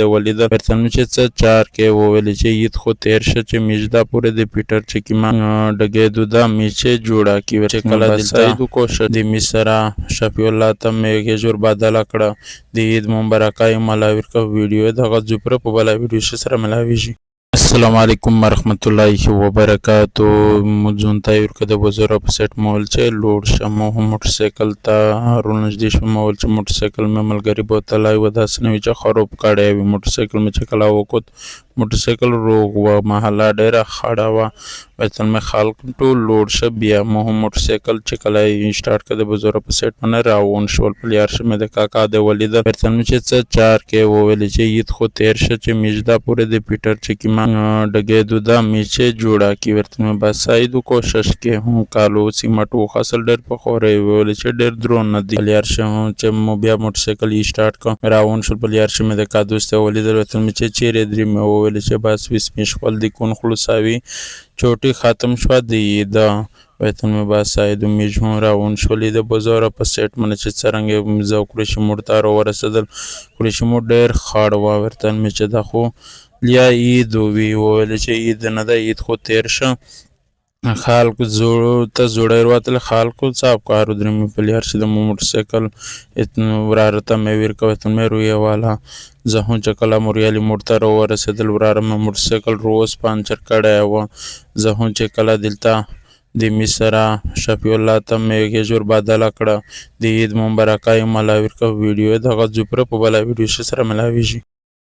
د ولیدل ورته چې څه چار کې وویل چې عید خو تیر شه چې میجدا پورې د پیټر چې کیما ډګېدو دا میچې جوړه کی چې کله دلته کوشش د مصر شفیع الله ته میګه جوړ بدل کړه د عید مبارکای ملاویر کا ویډیو دغه زپره په بل ویډیو سره ملاویږي. السلام علیکم ورحمت الله وبرکاتو. مجونتا یورکه د بازار په سیټ مول چې لوډ شمو موټر سایکل ته رونږدې شو مول چې موټر سایکل مې ملګری بوتلای و داسې نوې چې خراب کړی وي موټر سایکل مې چې کلا وکوت موټر سایکل روغ و محله ډیره خړه وه ورته مې خلک ټول لوډ شه بیا مو موټر سایکل چې کله یې سټارټ کړ د بازار په سیټ باندې راون شول پلیار شه مې د کاکا د ولیدل ورته چې څه چار کې وویل چې عید خو تیر شه چې میجدا پورې د پیټر چې کیما ډګېدو دا میچې جوړه کی ورته مې بس سایدو کوشش کې هم کالو سیمټو خاصل ډېر په خورې ویل چې ډېر درون نه دی پلیار شه چې مو بیا موټر سایکل یې سټارټ کړ راون شول پلیار شه مې د کا دوست ولیدل ورته مې چې چیرې درې مې وویل چې بس ویس مې خپل د کون خلاصاوي چوټي ختم شو دی دا ورته مې بس سایدو میجون راون شولې د بازار په سیټ باندې چې څرنګه زه کړی شم موټر ورسېدل کړی شم ډېر خاړ و ورته مې چې دا خو لیا عید وی ویل چې عید نه ده عید خو تیر شه خلکو زوړ ته زوړی وروتل خلکو صاحب کارو درې مې پلیار چې د موټر سایکل وراره ته مې ویر کوه ته مې رویه والا زه هم چې کله موریالي موټر ورسېدل وراره مې موټر سایکل روز پانچر کړی و زه هم چې کله دلته د مصر شفیع الله ته میګه جوړ بدل کړه د عید مبارکای ملاویر کا ویډیو دغه زپره په بل ویډیو سره ملاویږي.